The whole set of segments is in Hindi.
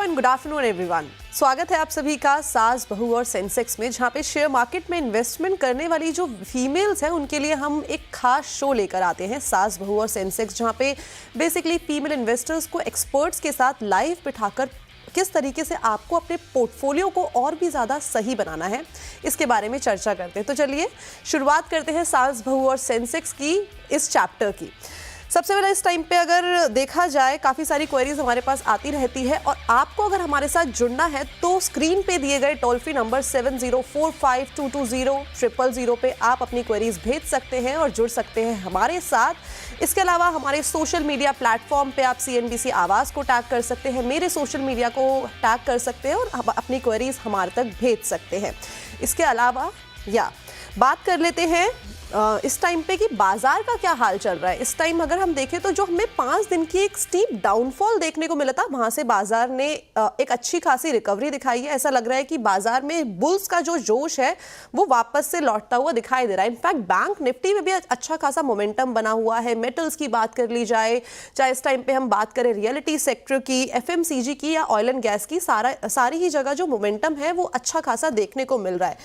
And good afternoon everyone. स्वागत है आप सभी का सास बहू और सेंसेक्स में, जहां पे शेयर मार्केट में इन्वेस्टमेंट करने वाली जो फीमेल्स हैं उनके लिए हम एक खास शो लेकर आते हैं, सास बहू और सेंसेक्स, जहां पे बेसिकली फीमेल इन्वेस्टर्स को एक्सपर्ट्स के साथ लाइव बिठाकर किस तरीके से आपको अपने पोर्टफोलियो को और भी ज़्यादा सही बनाना है, इसके बारे में चर्चा करते हैं। तो चलिए शुरुआत करते हैं सास बहू और सेंसेक्स की इस चैप्टर की। सबसे पहले इस टाइम पे अगर देखा जाए काफ़ी सारी क्वेरीज हमारे पास आती रहती है, और आपको अगर हमारे साथ जुड़ना है तो स्क्रीन पे दिए गए टोल फ्री नंबर 7045220000 पे आप अपनी क्वेरीज भेज सकते हैं और जुड़ सकते हैं हमारे साथ। इसके अलावा हमारे सोशल मीडिया प्लेटफॉर्म पे आप CNBC आवाज़ को टैग कर सकते हैं, मेरे सोशल मीडिया को टैग कर सकते हैं और अपनी क्वेरीज हमारे तक भेज सकते हैं। इसके अलावा बात कर लेते हैं इस टाइम पे कि बाजार का क्या हाल चल रहा है। इस टाइम अगर हम देखें तो जो हमें 5 दिन की एक स्टीप डाउनफॉल देखने को मिला था, वहां से बाजार ने एक अच्छी खासी रिकवरी दिखाई है। ऐसा लग रहा है कि बाजार में बुल्स का जो जोश है वो वापस से लौटता हुआ दिखाई दे रहा है। इनफैक्ट बैंक निफ्टी में भी अच्छा खासा मोमेंटम बना हुआ है। मेटल्स की बात कर ली जाए, चाहे इस टाइम पे हम बात करें रियलिटी सेक्टर की, FMCG की या ऑयल एंड गैस की, सारी ही जगह जो मोमेंटम है वो अच्छा खासा देखने को मिल रहा है।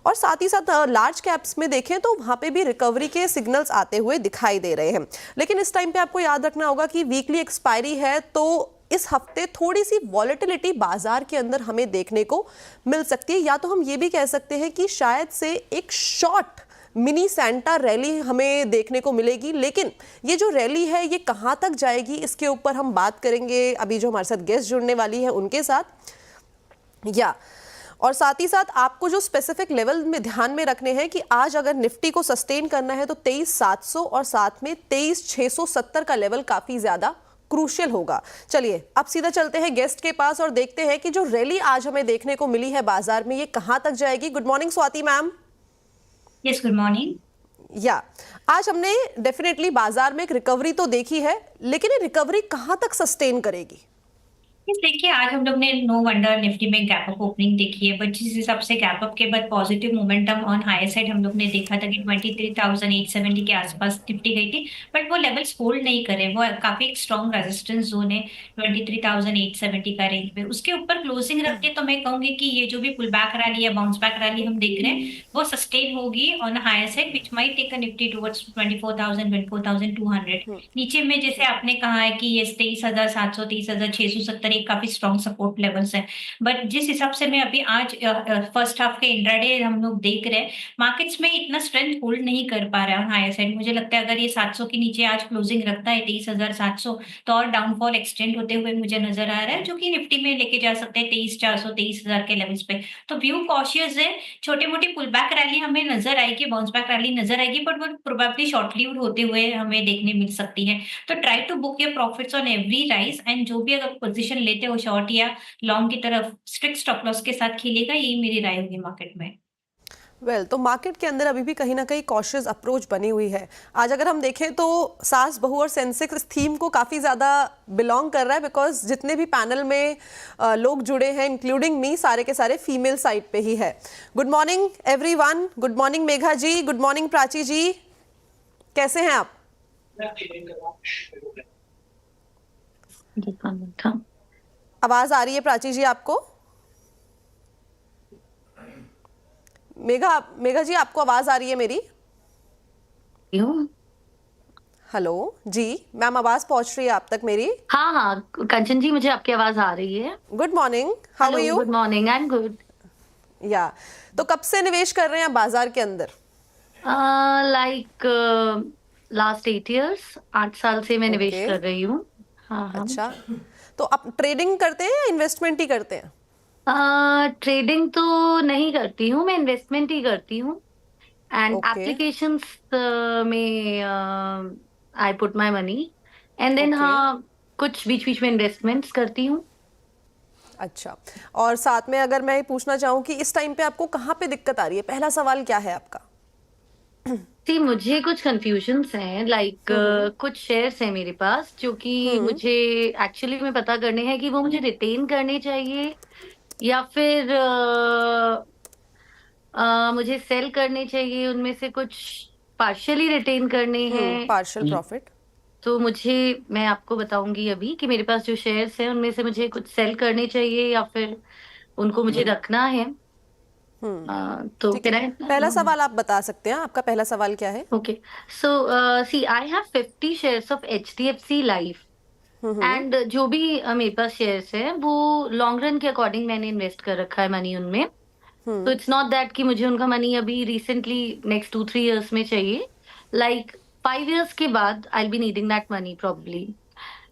और साथ ही साथ लार्ज कैप्स में देखें तो वहां पे भी रिकवरी के सिग्नल्स आते हुए दिखाई दे रहे हैं। लेकिन इस टाइम पे आपको याद रखना होगा कि वीकली एक्सपायरी है, तो इस हफ्ते थोड़ी सी वॉलेटिलिटी बाजार के अंदर हमें देखने को मिल सकती है। या तो हम ये भी कह सकते हैं कि शायद से एक शॉर्ट मिनी सैंटा रैली हमें देखने को मिलेगी। लेकिन ये जो रैली है ये कहां तक जाएगी, इसके ऊपर हम बात करेंगे अभी जो हमारे साथ गेस्ट जुड़ने वाली है उनके साथ। और साथ ही साथ आपको जो स्पेसिफिक लेवल में ध्यान में रखने हैं कि आज अगर निफ्टी को सस्टेन करना है तो 23,700 और साथ में 23,670 का लेवल काफी ज्यादा क्रूशियल होगा। चलिए अब सीधा चलते हैं गेस्ट के पास और देखते हैं कि जो रैली आज हमें देखने को मिली है बाजार में ये कहां तक जाएगी। Good morning Swati ma'am. Yes, good morning. आज हमने डेफिनेटली बाजार में एक रिकवरी तो देखी है, लेकिन ये रिकवरी कहां तक सस्टेन करेगी? देखिए, आज हम लोग ने नो वंडर निफ्टी में गैप अप ओपनिंग देखी है, बट जिस हिसाब से गैप अप के बाद positive momentum on higher side हम लोग ने देखा था कि 23,870 के आसपास निफ्टी गई थी, बट वो लेवल्स होल्ड नहीं करे। वो काफी एक स्ट्रॉन्ग रेजिस्टेंस जोन है 23,870 का रेंज पे। उसके ऊपर क्लोजिंग रख के तो मैं कहूंगी कि ये जो भी पुल बैक रैली या बाउंस बैक रैली हम देख रहे हैं वो सस्टेन होगी on higher side, which might take a Nifty towards 24,000 24,200। नीचे में जैसे आपने कहा है कि ये 23,700 23,670 काफी स्ट्रॉन्ग सपोर्ट लेवल्स हैं, बट जिस हिसाब से मैं अभी आज फर्स्ट हाफ के इंट्राडे हम लोग देख रहे हैं, मार्केट्स में इतना स्ट्रेंथ होल्ड नहीं कर पा रहा है हायर साइड। मुझे लगता है अगर ये 700 के नीचे आज क्लोजिंग रखता है 23,700 तो और डाउनफॉल एक्सटेंड होते हुए मुझे नजर आ रहा है, जो कि निफ्टी में लेके जा सकते हैं 23,400 23,000 के लेवल्स पे। तो व्यू कॉशियस है। छोटी मोटी पुल बैक रैली हमें नजर आएगी, बाउंस बैक रैली नजर आएगी, बट वो प्रोबेबली शॉर्ट लिव्ड होते हुए हमें देखने मिल सकती है। तो try to book your profits on every rise, and जो भी अगर पोजीशन लेते हो शॉर्ट या लॉन्ग की तरफ स्ट्रिक्ट स्टॉप लॉस के साथ खेलेगा, यही मेरी राय होगी मार्केट में। तो मार्केट के अंदर अभी भी कहीं ना कहीं कॉशियस अप्रोच बनी हुई है। आज अगर हम देखें तो सास बहू और सेंसेक्स इस थीम को काफ़ी ज़्यादा बिलोंग कर रहा है, बिकॉज जितने भी पैनल में लोग जुड़े हैं इंक्लूडिंग मी, सारे के सारे फीमेल साइड पे ही है। Good morning everyone. Good morning Megha ji, good morning Prachi ji, कैसे हैं आप? आवाज आ रही है प्राची जी आपको? मेघा जी आपको आवाज आ रही है मेरी? हेलो जी मैम, आवाज पहुंच रही है आप तक मेरी? हाँ, कंचन जी मुझे आपकी आवाज आ रही है। Good morning, how are you? Good morning, I am good. तो कब से निवेश कर रहे हैं बाजार के अंदर? लाइक लास्ट 8 years, 8 साल से मैं निवेश कर रही हूँ। हाँ। अच्छा, तो आप ट्रेडिंग करते हैं या इन्वेस्टमेंट ही करते हैं? ट्रेडिंग तो नहीं करती हूँ, मैं इन्वेस्टमेंट ही करती हूँ। एंड एप्लीकेशंस में I put my money, and then कुछ बीच बीच में इन्वेस्टमेंट्स करती हूँ। अच्छा, और साथ में अगर मैं पूछना चाहूँ कि इस टाइम पे आपको कहाँ पे दिक्कत आ रही है, पहला सवाल क्या है आपका? मुझे कुछ कंफ्यूजन्स हैं, लाइक कुछ शेयर्स हैं मेरे पास जो कि मुझे एक्चुअली में पता करने हैं कि वो मुझे रिटेन करने चाहिए या फिर मुझे सेल करने चाहिए। उनमें से कुछ पार्शियली रिटेन करने हैं, पार्शियल प्रॉफिट। तो मैं आपको बताऊंगी अभी कि मेरे पास जो शेयर्स हैं उनमें से मुझे कुछ सेल करने चाहिए या फिर उनको मुझे रखना है। तो ठीक है, कैन आई? पहला सवाल आप बता सकते हैं, आपका पहला सवाल क्या है? Okay, so see I have 50 shares of HDFC life, and जो भी मेरे पास शेयर्स है वो लॉन्ग रन के अकॉर्डिंग मैंने इन्वेस्ट कर रखा है मनी उनमें। तो इट्स नॉट दैट कि मुझे उनका मनी अभी रिसेंटली नेक्स्ट 2-3 years में चाहिए। लाइक 5 years के बाद I be needing that money probably.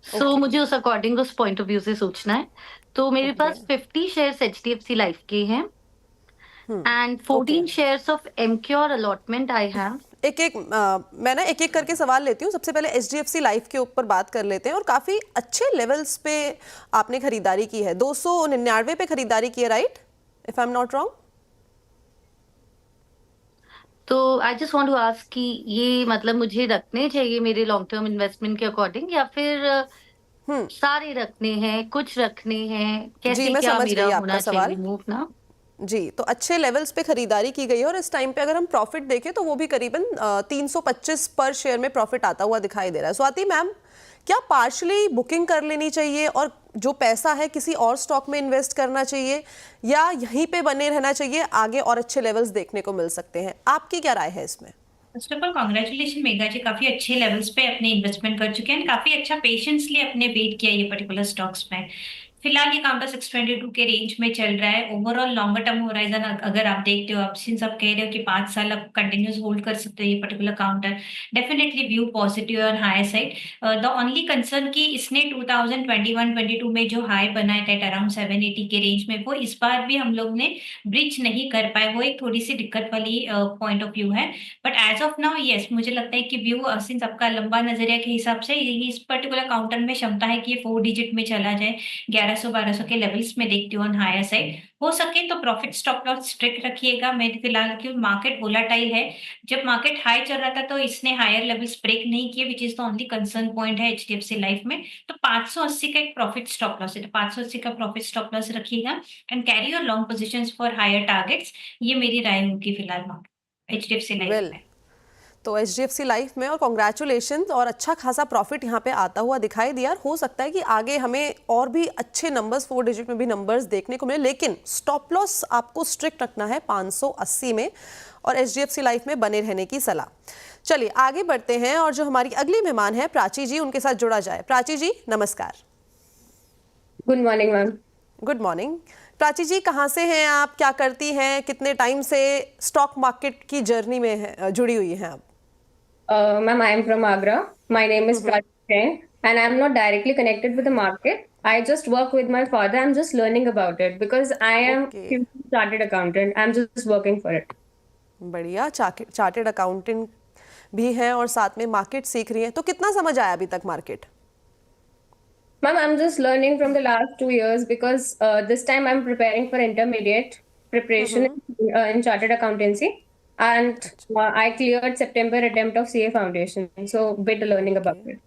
So मुझे उस अकॉर्डिंग उस पॉइंट ऑफ व्यू से सोचना है। तो मेरे पास 50 शेयर्स HDFC लाइफ के हैं and 14 shares of Emcure allotment I have. मैं ना एक एक करके सवाल लेती हूँ। सबसे पहले HDFC लाइफ के ऊपर बात कर लेते हैं, और काफी अच्छे लेवल्स पे आपने खरीदारी की है, 299 पे खरीदारी की है, right, if I am not wrong? तो I just want to ask कि ये मतलब मुझे रखने चाहिए मेरे लॉन्ग टर्म इन्वेस्टमेंट के अकॉर्डिंग, या फिर सारे रखने हैं, कुछ रखने हैं, कैसे मैं क्या समझ मेरा गई होना आपका सवाल। चाहिए मूव ना? जी, तो अच्छे लेवल्स पे खरीदारी की गई है, और इस टाइम पे अगर हम प्रॉफिट देखें तो वो भी करीबन 325 पर शेयर में प्रॉफिट आता हुआ दिखाई दे रहा है। स्वाति मैम, क्या पार्शली बुकिंग कर लेनी चाहिए और जो पैसा है किसी और स्टॉक में इन्वेस्ट करना चाहिए, या यहीं पे बने रहना चाहिए, आगे और अच्छे लेवल्स देखने को मिल सकते हैं? आपकी क्या राय है इसमें? First of all congratulation Megha ji, काफी अच्छे लेवल्स पे अपने इन्वेस्टमेंट कर चुके हैं, काफी अच्छा पेशेंसली अपने वेट किया ये पर्टिकुलर स्टॉक्स में। फिलहाल ये काउंटर 622 के रेंज में चल रहा है। ओवरऑल लॉन्गर टर्म होराइजन अगर आप देखते हो, आप सिंस आप कह रहे हो कि 5 साल आप कंटिन्यूस होल्ड कर सकते हो ये particular counter, definitely view positive और higher side. The only concern कि इसने 2021-22 में जो हाई बनाया था अराउंड 780 के रेंज में, वो इस बार भी हम लोग ने ब्रिज नहीं कर पाए, वो एक थोड़ी सी दिक्कत वाली पॉइंट ऑफ व्यू है। But as of now yes, मुझे लगता है कि व्यू सिंस आपका लंबा नजरिया के हिसाब से इस पर्टिकुलर काउंटर में क्षमता है कि ये 4 डिजिट में चला जाए, 1100-1200 के लेवल्स में देखती हूँ ऑन हायर साइड। हो सके तो प्रॉफिट स्टॉप लॉस स्ट्रिक्ट रखिएगा। मैं फिलहाल क्यों, मार्केट वोलाटाइल है, जब मार्केट हाई चल रहा था तो इसने हायर लेवल्स ब्रेक नहीं किए, which is the only concern point है HDFC लाइफ में। तो 580 का एक प्रॉफिट स्टॉप लॉस है, तो 580 का प्रॉफिट स्टॉप लॉस रखिएगा and carry your long positions for higher targets. ये मेरी राय होगी फिलहाल HDFC लाइफ में। तो HDFC लाइफ में, और कॉन्ग्रेचुलेशन, और अच्छा खासा प्रॉफिट यहाँ पे आता हुआ दिखाई दिया। हो सकता है कि आगे हमें और भी अच्छे नंबर्स, 4 डिजिट में भी नंबर्स देखने को मिले, लेकिन स्टॉप लॉस आपको स्ट्रिक्ट रखना है 580 में, और HDFC लाइफ में बने रहने की सलाह। चलिए आगे बढ़ते हैं, और जो हमारी अगली मेहमान है प्राची जी, उनके साथ जुड़ा जाए। प्राची जी नमस्कार। Good morning ma'am. Good morning. Prachi ji, कहाँ से हैं आप, क्या करती हैं, कितने टाइम से स्टॉक मार्केट की जर्नी में जुड़ी हुई हैं आप? Ma'am, I am from Agra. My name is Prachi Jain, and I am not directly connected with the market. I just work with my father. I'm just learning about it because I am chartered accountant. I'm just working for it. बढ़िया, चार्टेड अकाउंटेंट भी हैं और साथ में मार्केट सीख रही हैं। तो कितना समझ आया अभी तक market? Ma'am, I'm just learning from the last 2 years because this time I'm preparing for intermediate preparation in chartered accountancy. And I cleared September attempt of CA foundation, so bit learning about it.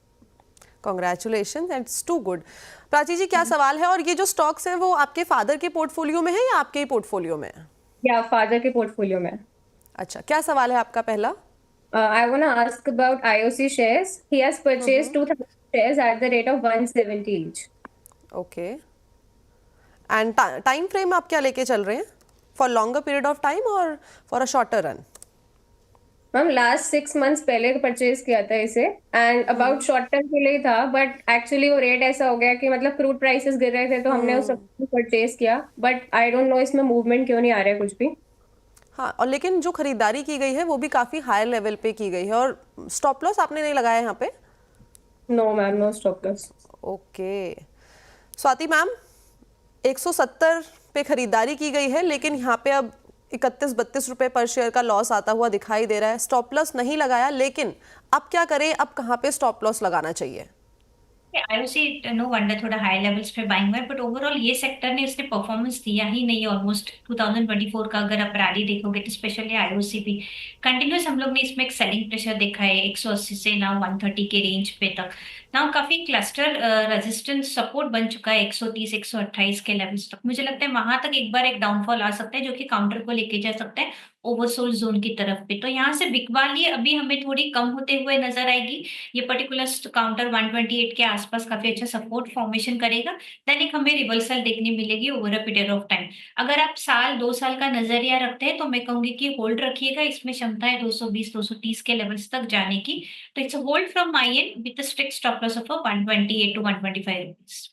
Congratulations, and it's too good. Prachi ji, क्या सवाल है, और ये जो स्टॉक्स हैं वो आपके फादर के पोर्टफोलियो में है या आपके ही पोर्टफोलियो में? या फादर के पोर्टफोलियो में। अच्छा, क्या सवाल है आपका पहला? I want to ask about IOC shares. He has purchased 2000 shares at the rate of 170 each. Okay. And time frame आप क्या लेके चल रहे हैं? For longer period of time or for a shorter run? Ma'am last 6 months पहले परचेज किया था इसे, एंड अबाउट शॉर्ट टर्म के लिए था, बट एक्चुअली वो रेट ऐसा हो गया कि मतलब क्रूड प्राइसेस गिर रहे थे तो हमने उस सब परचेज किया, बट आई डोंट नो इसमें मूवमेंट क्यों नहीं आ रहा है कुछ भी। हाँ, और लेकिन जो खरीदारी की गई है वो भी काफी हायर लेवल पे की गई है, और स्टॉप लॉस आपने नहीं लगाया यहाँ पे? No ma'am, no stop loss. Okay. Swati ma'am, 170 पे खरीदारी की गई है, लेकिन यहाँ पे अब 31-32 रुपए पर शेयर का लॉस आता हुआ दिखाई दे रहा है। स्टॉप लॉस नहीं लगाया, लेकिन अब क्या करें, अब कहाँ पे स्टॉप लॉस लगाना चाहिए? IOC नो वंडर थोड़ा हाई लेवल्स पे बाइंग हुआ है, बट ओवरऑल ये सेक्टर ने उसने परफॉर्मेंस दिया ही नहीं है ऑलमोस्ट 2024 का। अगर आप रैली देखोगे तो स्पेशली IOC भी कंटिन्यूस हम लोग ने इसमें एक सेलिंग प्रेशर देखा है 180 से ना 130 के रेंज पे तक। ना काफी क्लस्टर रेजिस्टेंस सपोर्ट बन चुका है 130-128 के लेवल्स तक। मुझे लगता है वहां तक एक बार एक डाउनफॉल आ सकता है जो कि काउंटर को लेके जा सकता है। ओवरसोल्ड जोन की तरफ पे। तो यहाँ से बिकवा लिए अभी हमें थोड़ी कम होते हुए नजर आएगी। ये पर्टिकुलर काउंटर 128 के आसपास काफी अच्छा सपोर्ट फॉर्मेशन करेगा। देन एक हमें रिवर्सल देखने मिलेगी over a period of time. अगर आप साल 2 साल का नजरिया रखते हैं तो मैं कहूंगी कि होल्ड रखिएगा, इसमें क्षमता है 220-230 के लेवल्स तक जाने की। तो it's a hold from my and with a strict stop loss of 128 to 125 rupees.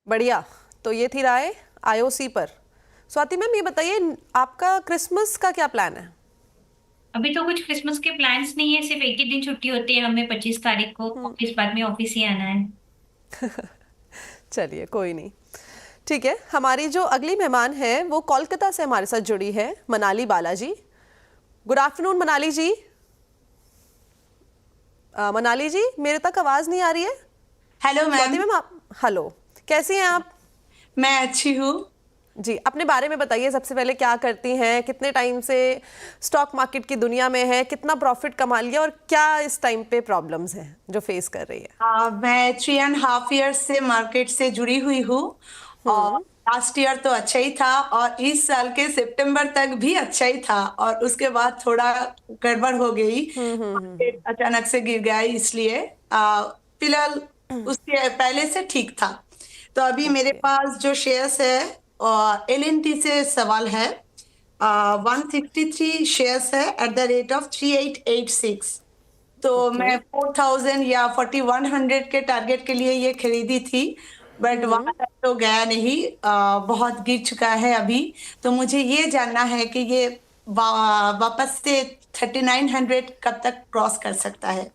बढ़िया। तो ये थी राय आईओसी पर। स्वाति मैम ये बताइए, आपका क्रिसमस का क्या प्लान है? अभी तो कुछ क्रिसमस के प्लान्स नहीं है, सिर्फ एक ही दिन छुट्टी होती है हमें 25 तारीख को ऑफिस, बाद में ऑफिस ही आना है। चलिए कोई नहीं, ठीक है। हमारी जो अगली मेहमान है वो कोलकाता से हमारे साथ जुड़ी है, मनाली बालाजी। गुड आफ्टरनून मनाली जी। मनाली जी मेरे तक आवाज नहीं आ रही है? Hello ma'am. मैम आप, हेलो, कैसी हैं आप? मैं अच्छी हूँ जी। अपने बारे में बताइए, सबसे पहले क्या करती हैं, कितने टाइम से स्टॉक मार्केट की दुनिया में है, कितना प्रॉफिट कमा लिया और क्या इस टाइम पे प्रॉब्लम्स हैं जो फेस कर रही है? मैं 3.5 ईयर से मार्केट से जुड़ी हुई हूँ और लास्ट ईयर तो अच्छा ही था और इस साल के सितंबर तक भी अच्छा ही था और उसके बाद थोड़ा गड़बड़ हो गई, मार्केट अचानक से गिर गया, इसलिए फिलहाल उसके पहले से ठीक था। तो अभी मेरे पास जो शेयर्स है LNT से सवाल है, 163 शेयर्स है एट द रेट ऑफ 3886। तो मैं 4000 या 4100 के टारगेट के लिए ये खरीदी थी, बट वहां तक तो गया नहीं, बहुत गिर चुका है अभी। तो मुझे ये जानना है कि ये वापस से 3900 कब तक क्रॉस कर सकता है?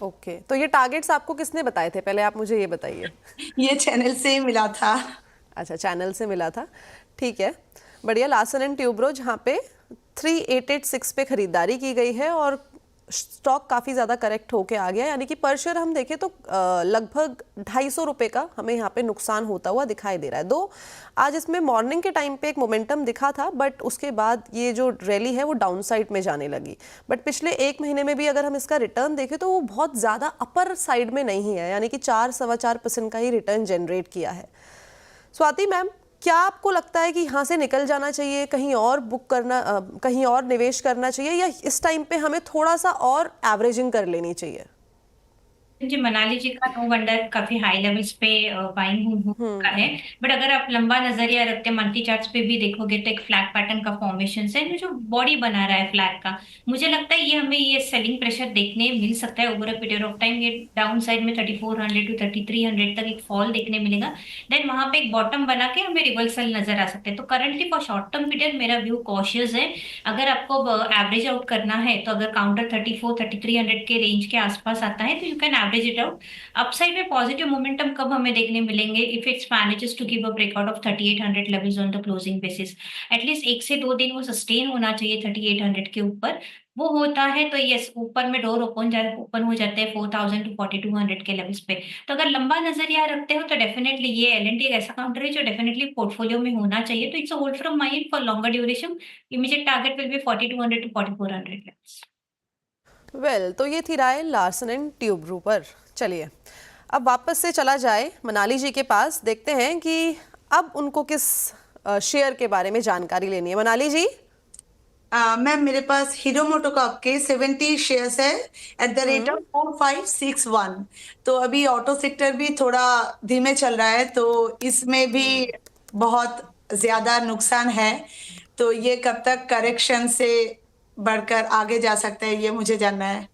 ओके, तो ये टारगेट्स आपको किसने बताए थे, पहले आप मुझे ये बताइए। ये चैनल से ही मिला था। अच्छा, चैनल से मिला था, ठीक है, बढ़िया। लार्सन एंड टुब्रो जहाँ पे 3886 पे खरीदारी की गई है और स्टॉक काफ़ी ज़्यादा करेक्ट होके आ गया, यानी कि पर शेयर हम देखें तो लगभग 250 रुपये का हमें यहाँ पे नुकसान होता हुआ दिखाई दे रहा है। दो आज इसमें मॉर्निंग के टाइम पे एक मोमेंटम दिखा था, बट उसके बाद ये जो रैली है वो डाउन साइड में जाने लगी। बट पिछले एक महीने में भी अगर हम इसका रिटर्न देखें तो वो बहुत ज़्यादा अपर साइड में नहीं है, यानी कि 4-4.25% का ही रिटर्न जनरेट किया है। स्वाति मैम, क्या आपको लगता है कि यहाँ से निकल जाना चाहिए, कहीं और बुक करना, कहीं और निवेश करना चाहिए, या इस टाइम पे हमें थोड़ा सा और एवरेजिंग कर लेनी चाहिए? जी, मनाली जी का नो वंडर काफी हाई लेवल्स पे बाइंग का है, बट अगर आप लंबा नजरिया रखते हैं मंथली चार्ट्स पे भी देखोगे तो एक फ्लैग पैटर्न का फॉर्मेशन है जो बॉडी बना रहा है फ्लैग का। मुझे लगता है ये हमें ये सेलिंग प्रेशर देखने मिल सकता है over a period of time. ये डाउन साइड में 3400 to 3300 तक एक फॉल देखने मिलेगा, देन वहां पे एक बॉटम बना के हमें रिवर्सल नजर आ सकते हैं। तो currently for short term period मेरा व्यू कॉशियस है। अगर आपको एवरेज आउट करना है तो अगर काउंटर 34-3300 के रेंज के आसपास आता है तो you can average it out. Upside में पॉजिटिव मोमेंटम कब हमें देखने मिलेंगे? If it's manages to give a breakout of 3800 levels on the closing basis, at least 1 से 2 दिन वो सस्टेन होना चाहिए 3800 के ऊपर। वो होता है तो यस, ऊपर में डोर ओपन हो जाते हैं 4000 to 4200 के लेवल्स पे। तो अगर लंबा नजरिया रखते हो तो डेफिनेटली ये LNT एक ऐसा काउंटर है जो डेफिनेटली पोर्टफोलियो में होना चाहिए। तो it's a hold from my and for longer duration. Immediate target will be 4200 to 4400 levels. Well, तो ये थी राय लार्सन एंड ट्यूब्रो पर। चलिए अब वापस से चला जाए मनाली जी के पास, देखते हैं कि अब उनको किस शेयर के बारे में जानकारी लेनी है। मनाली जी। मैम, मेरे पास हीरो मोटोकॉर्प के 70 शेयर्स है एट द रेट ऑफ 4561। तो अभी ऑटो सेक्टर भी थोड़ा धीमे चल रहा है, तो इसमें भी बहुत ज्यादा नुकसान है। तो ये कब तक करेक्शन से बढ़कर आगे जा सकता है, ये मुझे जानना है।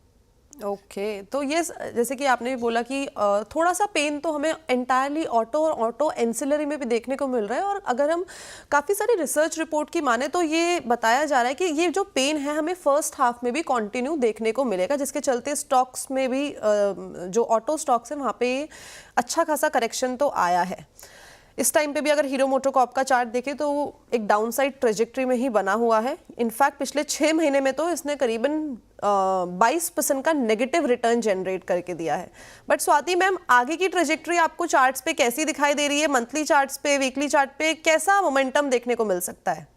ओके, तो ये जैसे कि आपने भी बोला कि थोड़ा सा पेन तो हमें एंटायरली ऑटो और ऑटो एंसिलरी में भी देखने को मिल रहा है, और अगर हम काफ़ी सारी रिसर्च रिपोर्ट की माने तो ये बताया जा रहा है कि ये जो पेन है हमें फर्स्ट हाफ में भी कंटिन्यू देखने को मिलेगा, जिसके चलते स्टॉक्स में भी जो ऑटो स्टॉक्स हैं वहाँ पे अच्छा खासा करेक्शन तो आया है। इस टाइम पे भी अगर हीरो मोटोकॉर्प का चार्ट देखें तो एक डाउनसाइड ट्रेजेक्ट्री में ही बना हुआ है। इनफैक्ट पिछले 6 महीने में तो इसने करीबन 22% का नेगेटिव रिटर्न जनरेट करके दिया है। बट स्वाति मैम, आगे की ट्रेजेक्ट्री आपको चार्ट्स पे कैसी दिखाई दे रही है? मंथली चार्ट्स पे, वीकली चार्ट पे कैसा मोमेंटम देखने को मिल सकता है?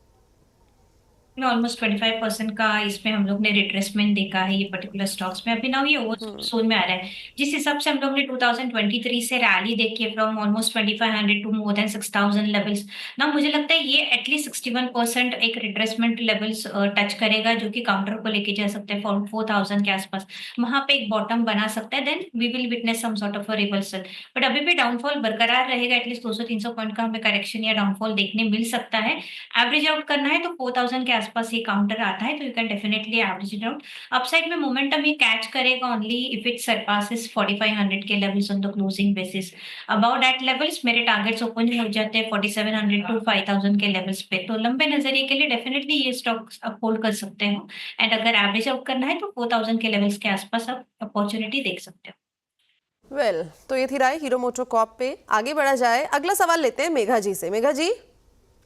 ऑलमोस्ट 25% का इसमें हम लोग ने रिट्रेसमेंट देखा है ये पर्टिकुलर स्टॉक्स में। अभी ना ये ओवर सोल में आ रहा है, जिस हिसाब से हम लोग ने 2023 से रैली देखी है from almost 2500 to more than 6000 levels ना, मुझे लगता है ये एटलीस्ट 61% एक रिट्रेसमेंट लेवल्स टच करेगा, जो कि काउंटर को लेके जा सकते हैं 4000 के आसपास, वहां पे एक बॉटम बना सकता है, then we will witness some sort of a reversal. But अभी भी डाउनफॉल बरकरार रहेगा, एटलीस्ट 200-300 पॉइंट का हमें करेक्शन या डाउनफॉल देखने मिल सकता है। एवरेज आउट करना है तो 4000 के आसपास ये काउंटर आता है, तो you can definitely average it out. Upside में मोमेंटम ये कैच करेगा ओनली इफ इट सरपासेस 4500 के levels on the closing basis. About that levels मेरे टारगेट्स ओपन हो जाते हैं 4700 टू 5000 के लेवल्स पे, तो लंबे नजरिए के लिए डेफिनेटली ये स्टॉक आप होल्ड कर सकते हो। एंड अगर एवरेज आउट करना है तो 4000 के लेवल्स के आसपास आप अपॉर्चुनिटी देख सकते हो। वेल, तो ये थी राय हीरो मोटोकॉर्प पे। आगे बढ़ा जाए, अगला सवाल लेते हैं मेघा जी से। मेघा जी,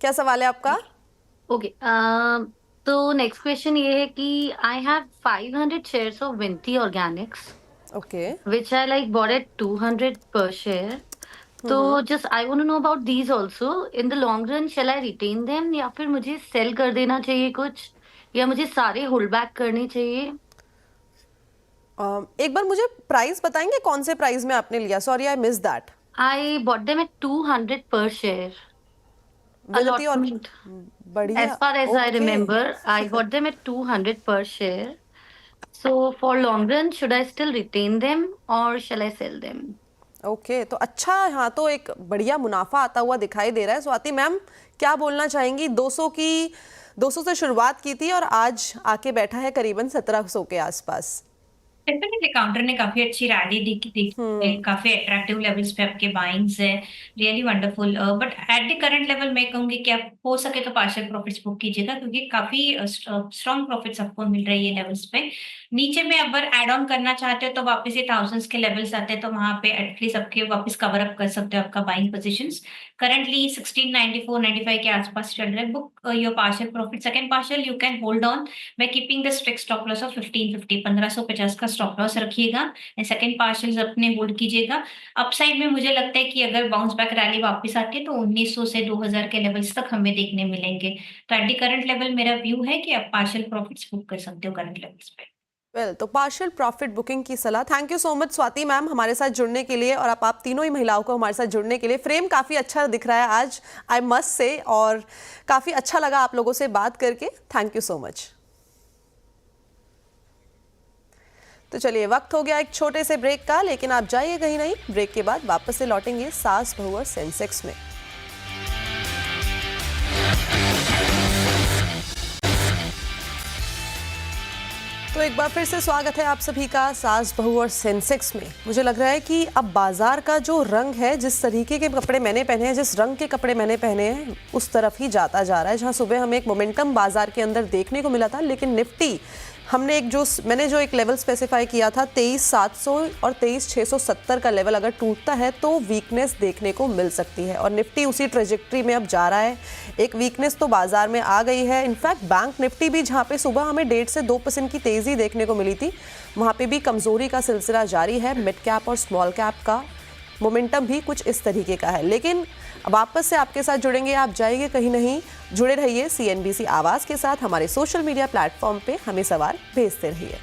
क्या सवाल है आपका? ओके, तो नेक्स्ट क्वेश्चन ये है कि I have 500 shares of Vinati organics, okay, which I like bought at 200 per share. तो just I want to know about these also. In the long run, shall I retain them या फिर मुझे सेल कर देना चाहिए कुछ, या मुझे सारे होल्ड बैक करने चाहिए? एक बार मुझे प्राइस बताएंगे, कौन से प्राइस में आपने लिया? Sorry, I miss that. I bought them at 200 per share. विनती और Allotment. बढ़िया। As far as I Okay. remember, I bought them at 200 per share. So for long run, should I still retain them or shall I sell them? Okay, तो अच्छा, हाँ, तो एक बढ़िया मुनाफा आता हुआ दिखाई दे रहा है। स्वाति मैम, क्या बोलना चाहेंगी? 200 से शुरुआत की थी और आज आके बैठा है करीबन 1700 के आसपास। डेफिनेटली काउंटर ने काफी अच्छी रैली देखी है, काफी अट्रैक्टिव लेवल्स पे आपके बाइंग्स है, really wonderful. But at the current level मैं कहूंगी कि आप हो सके तो पार्शियल प्रॉफिट्स बुक कीजिएगा, क्योंकि काफी स्ट्रॉन्ग प्रॉफिट्स आपको मिल रही है लेवल्स पे। नीचे में अगर एड ऑन करना चाहते हो तो वापस ये थाउजेंड्स के लेवल्स आते हैं, तो वहां पे एटलीस्ट आपके वापस कवर अप कर सकते हो आपका बाइंग पोजीशंस। करंटली 1694-95 के आसपास चल रहे हैं। Book your partial profit. Second partial you can hold on by keeping the strict stop loss of 1550, 1550 का स्टॉप लॉस रखिएगा। सेकंड पार्शियल अपने होल्ड कीजिएगा। अपसाइड में मुझे लगता है कि अगर बाउंस बैक रैली वापस आती है तो 1900 से 2000 के लेवल्स तक हमें देखने मिलेंगे। तो एट द करंट लेवल मेरा व्यू है कि आप पार्शियल प्रॉफिट्स बुक कर सकते हो करंट लेवल्स पे। वेल, तो पार्शियल प्रॉफिट बुकिंग की सलाह। Thank you so much Swati ma'am हमारे साथ जुड़ने के लिए, और आप तीनों ही महिलाओं को हमारे साथ जुड़ने के लिए। फ्रेम काफ़ी अच्छा दिख रहा है आज, आई मस्ट से, और काफ़ी अच्छा लगा आप लोगों से बात करके। Thank you so much. तो चलिए, वक्त हो गया एक छोटे से ब्रेक का, लेकिन आप जाइए कहीं नहीं। ब्रेक के बाद वापस से लौटेंगे सास बहू और सेंसेक्स में। तो एक बार फिर से स्वागत है आप सभी का सास बहू और सेंसेक्स में। मुझे लग रहा है कि अब बाजार का जो रंग है, जिस तरीके के कपड़े मैंने पहने हैं, जिस रंग के कपड़े मैंने पहने हैं, उस तरफ ही जाता जा रहा है। जहां सुबह हमें एक मोमेंटम बाजार के अंदर देखने को मिला था, लेकिन निफ्टी मैंने जो एक लेवल स्पेसिफाई किया था 23700 और 23670 का लेवल अगर टूटता है तो वीकनेस देखने को मिल सकती है, और निफ्टी उसी ट्रेजेक्ट्री में अब जा रहा है। एक वीकनेस तो बाजार में आ गई है। इनफैक्ट बैंक निफ्टी भी, जहां पे सुबह हमें 1.5 से 2% की तेज़ी देखने को मिली थी, वहां पे भी कमज़ोरी का सिलसिला जारी है। मिड कैप और स्मॉल कैप का मोमेंटम भी कुछ इस तरीके का है। लेकिन वापस से आपके साथ जुड़ेंगे, आप जाइए कहीं नहीं, जुड़े रहिए CNBC आवाज़ के साथ। हमारे सोशल मीडिया प्लेटफॉर्म पे हमें सवाल भेजते रहिए।